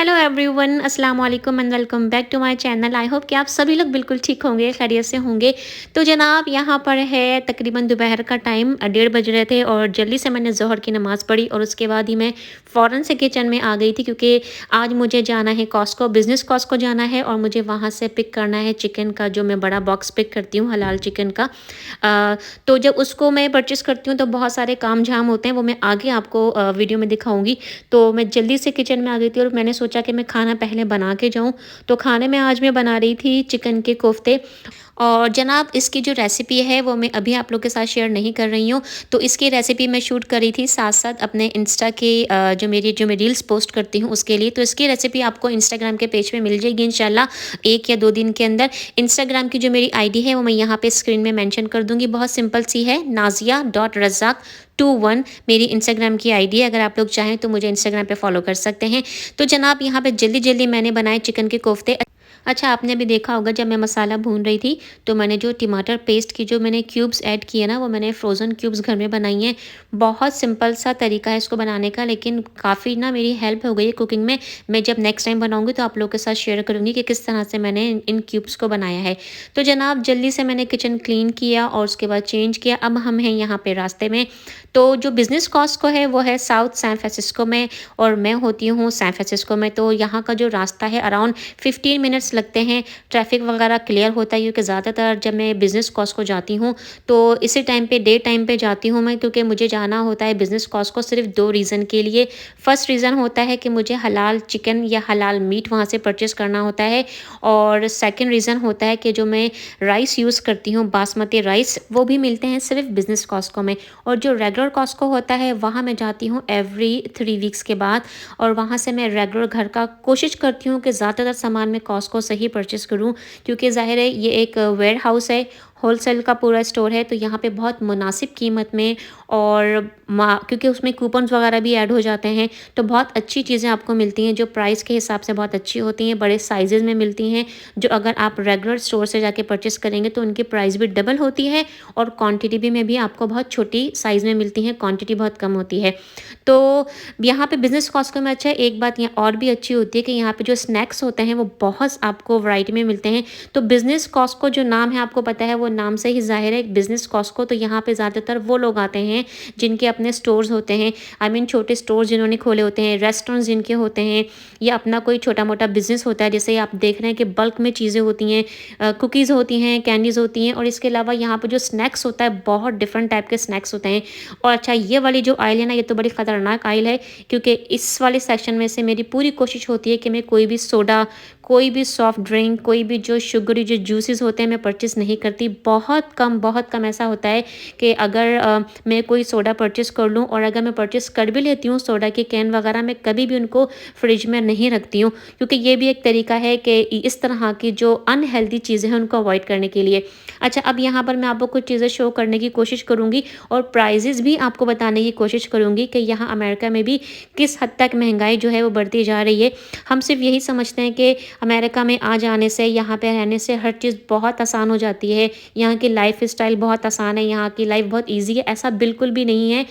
Hello everyone, अस्सलाम वालेकुम and welcome back to my channel. I hope कि आप सभी लोग बिल्कुल ठीक होंगे, खैरियत से होंगे। तो जनाब यहाँ पर है तकरीबन दोपहर का टाइम 1:30 बज रहे थे और जल्दी से मैंने ज़ोहर की नमाज़ पढ़ी और उसके बाद ही मैं फ़ौरन से किचन में आ गई थी, क्योंकि आज मुझे जाना है कॉस्को, बिज़नेस कॉस्को जाना है और मुझे वहाँ से पिक करना है चिकन का, जो मैं बड़ा बॉक्स पिक करती हूँ हलाल चिकन का। तो जब उसको मैं परचेज़ करती हूँ तो बहुत सारे काम झाम होते हैं, वो मैं आगे आपको वीडियो में दिखाऊँगी। तो मैं जल्दी से किचन में आ गई थी और मैंने सोचा कि मैं खाना पहले बना के जाऊँ। तो खाने में आज मैं बना रही थी चिकन के कोफ्ते। और जनाब इसकी जो रेसिपी है वो मैं अभी आप लोग के साथ शेयर नहीं कर रही हूँ। तो इसकी रेसिपी मैं शूट करी थी साथ-साथ अपने इंस्टा के जो मैं रील्स पोस्ट करती हूँ उसके लिए। तो इसकी रेसिपी आपको इंस्टाग्राम के पेज पे मिल जाएगी इंशाल्लाह 1 या 2 दिन के अंदर। इंस्टाग्राम की जो मेरी आईडी है वो मैं यहाँ पे स्क्रीन में मेंशन कर दूँगी। बहुत सिंपल सी है, नाज़िया.रज़ाक21 मेरी इंस्टाग्राम की आईडी है। अगर आप लोग चाहें तो मुझे इंस्टाग्राम पे फॉलो कर सकते हैं। तो जनाब यहाँ पे जल्दी-जल्दी मैंने बनाए चिकन के कोफ्ते। अच्छा, आपने भी देखा होगा जब मैं मसाला भून रही थी तो मैंने जो टमाटर पेस्ट की जो मैंने क्यूब्स ऐड किए ना, वो मैंने फ्रोज़न क्यूब्स घर में बनाई हैं। बहुत सिंपल सा तरीका है इसको बनाने का, लेकिन काफ़ी ना मेरी हेल्प हो गई है कुकिंग में। मैं जब नेक्स्ट टाइम बनाऊँगी तो आप लोगों के साथ शेयर करूँगी कि किस तरह से मैंने इन क्यूब्स को बनाया है। तो जनाब जल्दी से मैंने किचन क्लीन किया और उसके बाद चेंज किया। अब हम हैं यहाँ पे रास्ते में। तो जो बिज़नेस कॉस्को है वो है साउथ सैन फ्रांसिस्को में और मैं होती हूँ सैन फ्रांसिस्को में। तो यहाँ का जो रास्ता है अराउंड 15 मिनट्स लगते हैं। ट्रैफ़िक वगैरह क्लियर होता है, क्योंकि ज़्यादातर जब मैं बिज़नेस कॉस्को जाती हूँ तो इसी टाइम पे डे टाइम पे जाती हूँ मैं, क्योंकि मुझे जाना होता है बिज़नेस कॉस्को सिर्फ 2 रीज़न के लिए। फर्स्ट रीज़न होता है कि मुझे हलाल चिकन या हलाल मीट वहाँ से परचेज़ करना होता है, और सेकंड रीज़न होता है कि जो मैं राइस यूज़ करती हूँ बासमती राइस, वो भी मिलते हैं सिर्फ बिज़नेस कॉस्को में। और जो रेगुलर कॉस्को होता है वहाँ मैं जाती हूँ एवरी 3 वीक्स के बाद, और वहाँ से मैं रेगुलर घर का कोशिश करती हूँ कि ज़्यादातर सामान मैं कॉस्को से ही परचेज़ करूँ, क्योंकि ज़ाहिर है ये एक वेयर हाउस है, होलसेल का पूरा स्टोर है। तो यहाँ पे बहुत मुनासिब कीमत में और क्योंकि उसमें कूपन्स वगैरह भी ऐड हो जाते हैं, तो बहुत अच्छी चीज़ें आपको मिलती हैं जो प्राइस के हिसाब से बहुत अच्छी होती हैं, बड़े साइज़ेज़ में मिलती हैं। जो अगर आप रेगुलर स्टोर से जाके परचेज़ करेंगे तो उनकी प्राइस भी डबल होती है और क्वांटिटी भी में भी आपको बहुत छोटी साइज़ में मिलती हैं, क्वांटिटी बहुत कम होती है। तो यहाँ पे बिज़नेस कॉस्को में अच्छा एक बात यहाँ और भी अच्छी होती है कि यहाँ पे जो स्नैक्स होते हैं वो बहुत आपको वैरायटी में मिलते हैं। तो बिज़नेस कॉस्को जो नाम है आपको पता है, वो नाम से ही ज़ाहिर है एक बिज़नेस कॉस्को। तो यहाँ पे ज़्यादातर वो लोग आते हैं जिनके अपने स्टोर्स होते हैं, आई मीन छोटे स्टोर्स जिन्होंने खोले होते हैं, रेस्टोरेंट्स जिनके होते हैं, या अपना कोई छोटा-मोटा बिज़नेस होता है। जैसे आप देख रहे हैं कि बल्क में चीज़ें होती हैं, कुकीज़ होती हैं, कैंडीज़ होती हैं, और इसके अलावा यहाँ पे जो स्नैक्स होता है बहुत डिफरेंट टाइप के स्नैक्स होते हैं। और अच्छा, ये वाली जो आइल है ना, ये तो बड़ी ख़तरनाक आइल है, क्योंकि इस वाले सेक्शन में से मेरी पूरी कोशिश होती है कि मैं कोई भी सोडा, कोई भी सॉफ्ट ड्रिंक, कोई भी जो शुगरी जो जूसेस होते हैं मैं परचेज़ नहीं करती। बहुत कम ऐसा होता है कि अगर मैं कोई सोडा परचेज़ कर लूँ, और अगर मैं परचेज़ कर भी लेती हूँ सोडा के कैन वगैरह, मैं कभी भी उनको फ्रिज में नहीं रखती हूँ, क्योंकि ये भी एक तरीका है कि इस तरह की जो अनहेल्दी चीज़ें हैं उनको अवॉइड करने के लिए। अच्छा, अब यहाँ पर मैं आपको कुछ चीज़ें शो करने की कोशिश करूँगी और प्राइजेज़ भी आपको बताने की कोशिश करूँगी कि यहाँ अमेरिका में भी किस हद तक महंगाई जो है वो बढ़ती जा रही है। हम सिर्फ यही समझते हैं कि अमेरिका में आ जाने से, यहाँ पे रहने से हर चीज़ बहुत आसान हो जाती है, यहाँ की लाइफ़स्टाइल बहुत आसान है, यहाँ की लाइफ बहुत ईज़ी है। ऐसा बिल्कुल भी नहीं है।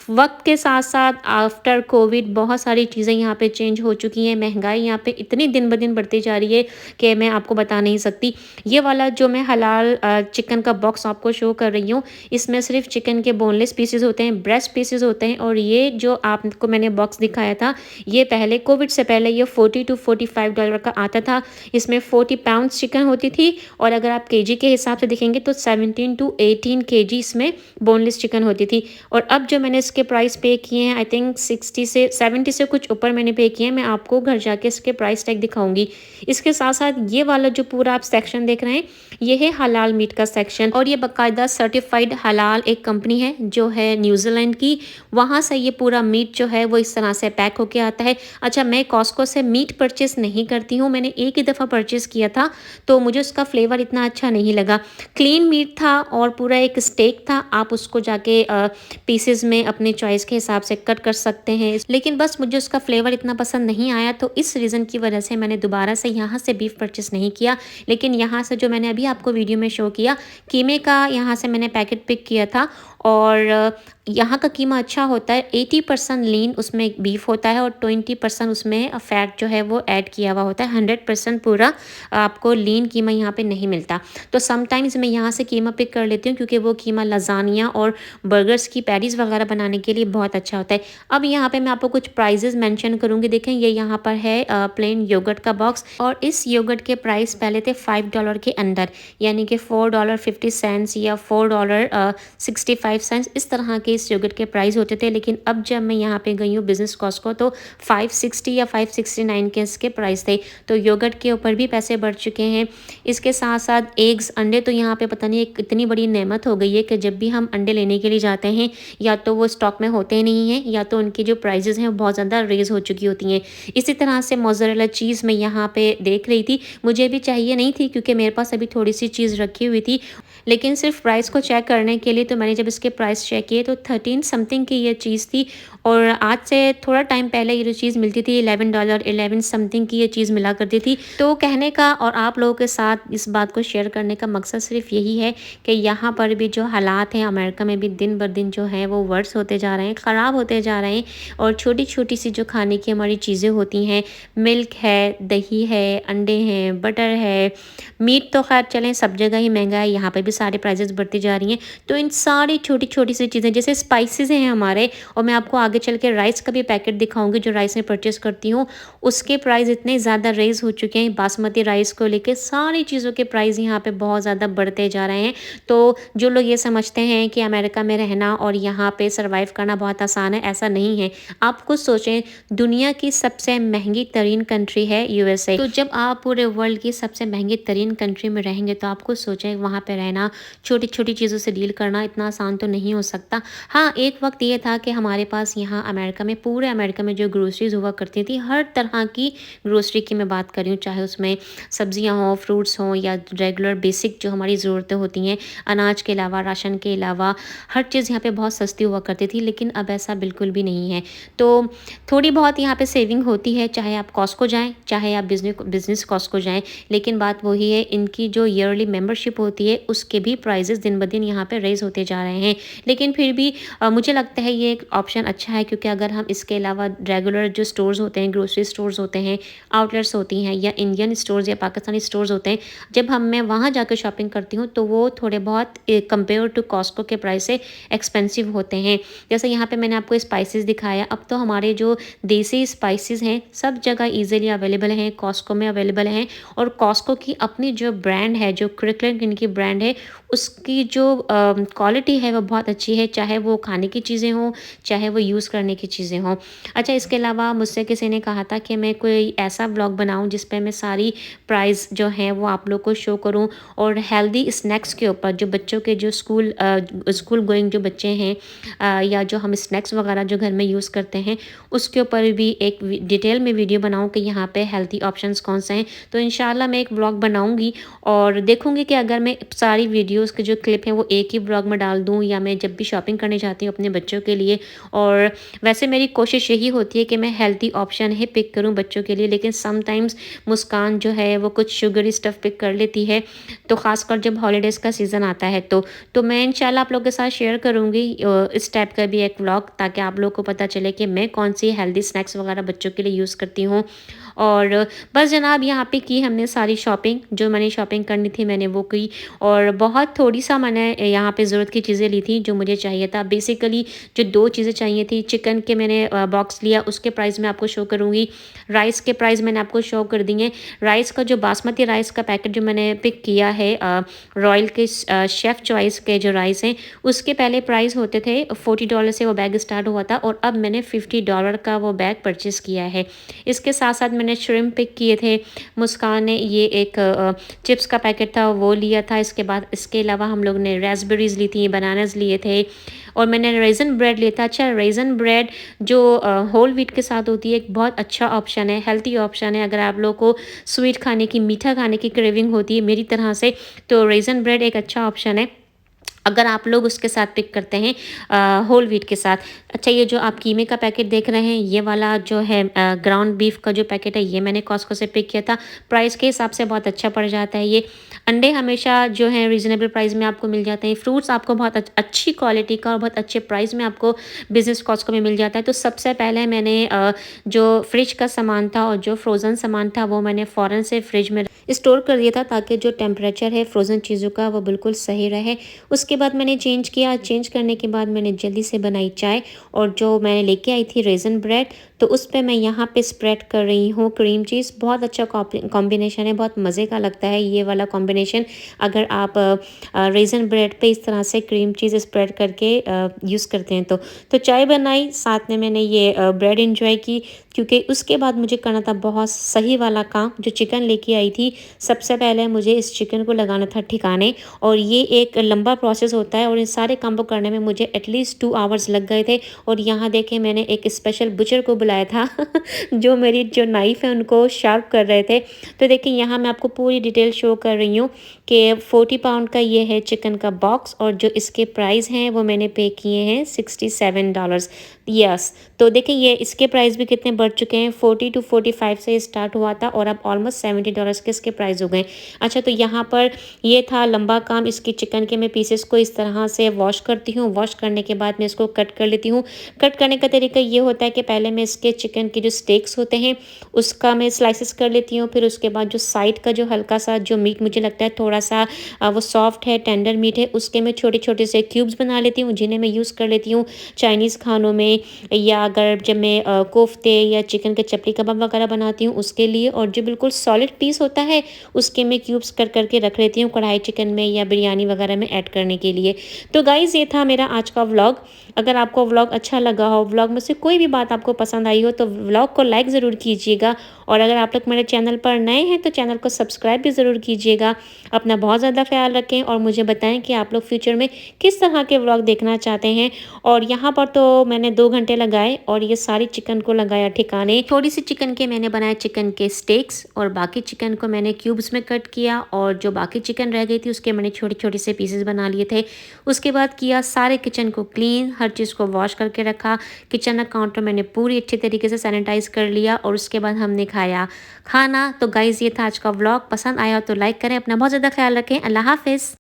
वक़्त के साथ-साथ आफ्टर कोविड बहुत सारी चीज़ें यहाँ पे चेंज हो चुकी हैं। महँगाई यहाँ पे इतनी दिन-ब-दिन बढ़ती जा रही है कि मैं आपको बता नहीं सकती। ये वाला जो मैं हलाल चिकन का बॉक्स आपको शो कर रही हूँ, इसमें सिर्फ़ चिकन के बोनलेस पीसेज़ होते हैं, ब्रेस्ट पीसेज़ होते हैं, और ये जो आपको मैंने बॉक्स दिखाया था, ये पहले कोविड से पहले ये $40 to $45 का आता था। इसमें 40 पाउंड्स चिकन होती थी, और अगर आप केजी के हिसाब से देखेंगे तो 17 to 18 केजी इसमें बोनलेस चिकन होती थी। और अब जो मैंने इसके प्राइस पे किए हैं, आई थिंक 60 से 70 से कुछ ऊपर मैंने पे किए हैं। मैं आपको घर जाके इसके प्राइस टैग दिखाऊँगी। इसके साथ-साथ ये वाला जो पूरा आप सेक्शन देख रहे हैं, ये है हलाल मीट का सेक्शन, और ये बाकायदा सर्टिफाइड हलाल एक कंपनी है जो है न्यूज़ीलैंड की। वहाँ से ये पूरा मीट जो है वो इस तरह से पैक होके आता है। अच्छा, मैं कॉस्को से मीट परचेज़ नहीं करती हूँ। मैंने एक ही दफ़ा परचेज़ किया था, तो मुझे उसका फ्लेवर इतना अच्छा नहीं लगा। क्लीन मीट था और पूरा एक स्टेक था। आप उसको जाके पीसेज़ में अपने चॉइस के हिसाब से कट कर सकते हैं। लेकिन बस मुझे उसका फ्लेवर इतना पसंद नहीं आया, तो इस रीज़न की वजह से मैंने दोबारा से यहाँ से बीफ परचेज़ नहीं किया। लेकिन यहाँ से जो मैंने अभी आपको वीडियो में शो किया, कीमे का यहाँ से मैंने पैकेट पिक किया था, और यहाँ का कीमा अच्छा होता है, 80% लीन उसमें बीफ होता है और 20% उसमें फैट जो है वो ऐड किया हुआ होता है। 100% पूरा आपको लीन कीमा यहाँ पे नहीं मिलता। तो समटाइम्स मैं यहाँ से कीमा पिक कर लेती हूँ क्योंकि वो कीमा लज़ानिया और बर्गर्स की पैटीज़ वगैरह बनाने के लिए बहुत अच्छा होता है। अब यहाँ पे मैं आपको कुछ प्राइजेज़ मेंशन करूँगी। देखें ये यहाँ पर है प्लेन योगर्ट का बॉक्स और इस योगर्ट के प्राइस पहले थे $5 के अंदर, यानी कि $4.50 या $4.65 इस तरह के इस योगर्ट के प्राइस होते थे। लेकिन अब जब मैं यहाँ पे गई हूँ बिज़नेस कॉस्को तो 560 या 569 के इसके प्राइस थे। तो योगर्ट के ऊपर भी पैसे बढ़ चुके हैं। इसके साथ साथ एग्स, अंडे तो यहाँ पे पता नहीं एक इतनी बड़ी नेमत हो गई है कि जब भी हम अंडे लेने के लिए जाते हैं या तो वो स्टॉक में होते नहीं हैं या तो उनकी जो प्राइजेज़ हैं वो बहुत ज़्यादा रेज़ हो चुकी होती हैं। इसी तरह से मोज़रेला चीज़ मैं यहाँ पे देख रही थी, मुझे भी चाहिए नहीं थी क्योंकि मेरे पास अभी थोड़ी सी चीज़ रखी हुई थी, लेकिन सिर्फ प्राइस को चेक करने के लिए तो मैंने जब इसके प्राइस चेक किए तो 13 समथिंग की ये चीज़ थी और आज से थोड़ा टाइम पहले ये जो चीज़ मिलती थी $11, 11 समथिंग की ये चीज़ मिला करती थी। तो कहने का और आप लोगों के साथ इस बात को शेयर करने का मकसद सिर्फ यही है कि यहाँ पर भी जो हालात हैं अमेरिका में भी दिन ब दिन जो है वो वर्स होते जा रहे हैं, ख़राब होते जा रहे हैं और छोटी छोटी सी जो खाने की हमारी चीज़ें होती हैं, मिल्क है, दही है, अंडे हैं, बटर है, मीट तो खैर चलें सब जगह ही महंगा है, यहाँ पर भी सारे प्राइजेस बढ़ती जा रही हैं। तो इन सारी छोटी छोटी सी चीज़ें जैसे स्पाइसेस हैं हमारे, और मैं आपको आगे चल के राइस का भी पैकेट दिखाऊंगी जो राइस मैं परचेज़ करती हूँ, उसके प्राइस इतने ज़्यादा रेज़ हो चुके हैं। बासमती राइस को लेके सारी चीज़ों के प्राइस यहाँ पे बहुत ज़्यादा बढ़ते जा रहे हैं। तो जो लोग ये समझते हैं कि अमेरिका में रहना और यहाँ पे सर्वाइव करना बहुत आसान है, ऐसा नहीं है। आप खुद सोचें, दुनिया की सबसे महंगी तरीन कंट्री है यूएसए। तो जब आप पूरे वर्ल्ड की सबसे महंगी तरीन कंट्री में रहेंगे तो आप खुद सोचें वहाँ पे रहना, छोटी छोटी चीज़ों से डील करना इतना आसान तो नहीं हो सकता। हाँ, एक वक्त ये था कि हमारे पास यहाँ अमेरिका में, पूरे अमेरिका में जो ग्रोसरीज हुआ करती थी, हर तरह की ग्रोसरी की मैं बात कर रही हूँ, चाहे उसमें सब्जियाँ हों, फ्रूट्स हों या रेगुलर बेसिक जो हमारी ज़रूरतें होती हैं, अनाज के अलावा, राशन के अलावा, हर चीज़ यहाँ पे बहुत सस्ती हुआ करती थी। लेकिन अब ऐसा बिल्कुल भी नहीं है। तो थोड़ी बहुत यहाँ पे सेविंग होती है, चाहे आप कॉस्को जाएँ, चाहे आप बिजनेस कॉस्को जाएँ, लेकिन बात वही है, इनकी जो ईयरली मेंबरशिप होती है उसके भी प्राइजेज़ दिन ब दिन यहाँ पे रेज़ होते जा रहे हैं। लेकिन फिर भी मुझे लगता है ये एक ऑप्शन अच्छा है, क्योंकि अगर हम इसके अलावा रेगुलर जो स्टोर्स होते हैं, ग्रोसरी स्टोर्स होते हैं, आउटलेट्स होती हैं या इंडियन स्टोर्स या पाकिस्तानी स्टोर्स होते हैं, जब मैं वहाँ जाकर शॉपिंग करती हूँ तो वो थोड़े बहुत कंपेयर टू कॉस्को के प्राइस से एक्सपेंसिव होते हैं। जैसे यहाँ पे मैंने आपको स्पाइसेस दिखाया, अब तो हमारे जो देसी स्पाइसेस हैं सब जगह ईजिली अवेलेबल हैं, कॉस्को में अवेलेबल हैं। और कॉस्को की अपनी जो ब्रांड है, जो क्रिकलैंड इनकी ब्रांड है, उसकी जो क्वालिटी है वो बहुत अच्छी है, चाहे वो खाने की चीज़ें हों, चाहे वो यूज़ करने की चीज़ें हों। अच्छा, इसके अलावा मुझसे किसी ने कहा था कि मैं कोई ऐसा व्लॉग बनाऊं जिस पे मैं सारी प्राइस जो हैं वो आप लोग को शो करूं, और हेल्दी स्नैक्स के ऊपर जो बच्चों के जो स्कूल गोइंग जो बच्चे हैं या जो हम स्नैक्स वगैरह जो घर में यूज़ करते हैं उसके ऊपर भी एक डिटेल में वीडियो बनाऊं कि यहाँ पे हेल्दी ऑप्शंस कौन से हैं। तो इंशाल्लाह मैं एक व्लॉग बनाऊंगी और देखूंगी कि अगर मैं सारी वीडियोस के जो क्लिप हैं वो एक ही व्लॉग में डाल दूं, या मैं जब भी शॉपिंग करने जाती हूँ अपने बच्चों के लिए। और वैसे मेरी कोशिश यही होती है कि मैं हेल्दी ऑप्शन ही पिक करूँ बच्चों के लिए, लेकिन समटाइम्स मुस्कान जो है वो कुछ शुगरी स्टफ़ पिक कर लेती है, तो ख़ासकर जब हॉलीडेज़ का सीज़न आता है तो मैं इंशाल्लाह आप लोगों के साथ शेयर करूँगी इस टाइप का भी एक व्लॉग, ताकि आप लोग को पता चले कि मैं कौन सी हेल्दी स्नैक्स वगैरह बच्चों के लिए यूज़ करती हूँ। और बस जनाब, यहाँ पे की हमने सारी शॉपिंग, जो मैंने शॉपिंग करनी थी मैंने वो की, और बहुत थोड़ी सा मैंने यहाँ पे ज़रूरत की चीज़ें ली थी जो मुझे चाहिए था। बेसिकली जो 2 चीज़ें चाहिए थी, चिकन के मैंने बॉक्स लिया, उसके प्राइस मैं आपको शो करूँगी। राइस के प्राइस मैंने आपको शो कर दिए। राइस का जो बासमती राइस का पैकेट जो मैंने पिक किया है, रॉयल के शेफ़ चॉइस के जो राइस हैं, उसके पहले प्राइस होते थे $40 से वो बैग स्टार्ट हुआ था, और अब मैंने $50 का वो बैग परचेज़ किया है। इसके साथ साथ मैंने श्रिम्प पिक किए थे। मुस्कान ने ये एक चिप्स का पैकेट था वो लिया था। इसके बाद इसके अलावा हम लोग ने रास्पबेरीज़ ली थी, बनानास लिए थे, और मैंने रेज़न ब्रेड लिया था। अच्छा, रेज़न ब्रेड जो होल व्हीट के साथ होती है, एक बहुत अच्छा ऑप्शन है, हेल्थी ऑप्शन है। अगर आप लोग को स्वीट खाने की, मीठा खाने की क्रेविंग होती है मेरी तरह से, तो रेज़न ब्रेड एक अच्छा ऑप्शन है। अगर आप लोग उसके साथ पिक करते हैं होल व्हीट के साथ। अच्छा, ये जो आप कीमे का पैकेट देख रहे हैं, ये वाला जो है ग्राउंड बीफ का जो पैकेट है, ये मैंने कॉस्को से पिक किया था। प्राइस के हिसाब से बहुत अच्छा पड़ जाता है ये। अंडे हमेशा जो है रीज़नेबल प्राइस में आपको मिल जाते हैं। फ्रूट्स आपको बहुत अच्छी क्वालिटी का और बहुत अच्छे प्राइस में आपको बिज़नेस कॉस्को में मिल जाता है। तो सबसे पहले मैंने जो फ्रिज का सामान था और जो फ्रोज़न सामान था, वो मैंने फ़ौरन से फ्रिज में स्टोर कर दिया था, ताकि जो टेम्परेचर है फ्रोज़न चीज़ों का वो बिल्कुल सही रहे। उसके बाद मैंने चेंज किया, चेंज करने के बाद मैंने जल्दी से बनाई चाय, और जो मैंने लेके आई थी रेज़न ब्रेड, तो उस पे मैं यहाँ पे स्प्रेड कर रही हूँ क्रीम चीज़। बहुत अच्छा कॉम्बिनेशन है, बहुत मज़े का लगता है ये वाला कॉम्बिनेशन। अगर आप रेज़न ब्रेड पे इस तरह से क्रीम चीज़ स्प्रेड करके यूज़ करते हैं तो चाय बनाई, साथ में मैंने ये ब्रेड एंजॉय की, क्योंकि उसके बाद मुझे करना था बहुत सही वाला काम। जो चिकन लेके आई थी, सबसे पहले मुझे इस चिकन को लगाना था ठिकाने, और ये एक लंबा प्रोसेस होता है, और इन सारे काम को करने में मुझे एटलीस्ट 2 आवर्स लग गए थे। और यहाँ देखें, मैंने एक स्पेशल बुचर को बुलाया था जो मेरी जो नाइफ़ है उनको शार्प कर रहे थे। तो देखिए, यहाँ मैं आपको पूरी डिटेल शो कर रही हूँ कि 40 पाउंड का ये है चिकन का बॉक्स, और जो इसके प्राइस हैं वो मैंने पे किए हैं $67। यस, तो देखिए ये इसके प्राइस भी कितने बढ़ चुके हैं। 40 टू 45 से स्टार्ट हुआ था, और अब ऑलमोस्ट $70 के इसके प्राइस हो गए। अच्छा, तो यहाँ पर ये था लंबा काम इसकी चिकन के। मैं पीसेस को इस तरह से वॉश करती हूँ। वॉश करने के बाद मैं इसको कट कर लेती हूँ। कट करने का तरीका ये होता है कि पहले मैं इसके चिकन के जो स्टेक्स होते हैं उसका मैं स्लाइसेस कर लेती हूँ। फिर उसके बाद जो साइड का जो हल्का सा जो मीट मुझे लगता है थोड़ा सा वो सॉफ्ट है, टेंडर मीट है, उसके मैं छोटे छोटे से क्यूब्स बना लेती हूँ, जिन्हें मैं यूज़ कर लेती हूँ चाइनीज़ खानों में, या अगर जब मैं कोफ्ते या चिकन के चपली कबाब वगैरह बनाती हूँ उसके लिए। और जो बिल्कुल सॉलिड पीस होता है उसके मैं क्यूब्स कर करके रख लेती हूँ कढ़ाई चिकन में या बिरयानी वगैरह में ऐड करने के लिए। तो गाइज़, ये था मेरा आज का व्लॉग। अगर आपको व्लॉग अच्छा लगा हो, व्लॉग में से कोई भी बात आपको पसंद आई हो, तो व्लॉग को लाइक ज़रूर कीजिएगा। और अगर आप लोग मेरे चैनल पर नए हैं तो चैनल को सब्सक्राइब भी ज़रूर कीजिएगा। अपना बहुत ज़्यादा ख्याल रखें, और मुझे बताएं कि आप लोग फ्यूचर में किस तरह के व्लॉग देखना चाहते हैं। और यहाँ पर तो मैंने 2 घंटे लगाए, और ये सारी चिकन को लगाया ठिकाने। थोड़ी सी चिकन के मैंने बनाए चिकन के स्टेक्स, और बाकी चिकन को मैंने क्यूब्स में कट किया, और जो बाकी चिकन रह गई थी उसके मैंने छोटे छोटे से पीसेस बना लिए थे। उसके बाद किया सारे किचन को क्लीन, हर चीज़ को वॉश करके रखा। किचन का काउंटर मैंने पूरी अच्छी तरीके से सैनिटाइज कर लिया, और उसके बाद हमने खाया खाना। तो गाइज़, ये था आज का व्लॉग। पसंद आया हो तो लाइक करें। अपना बहुत ज़्यादा ख्याल रखें। अल्लाह हाफिज़।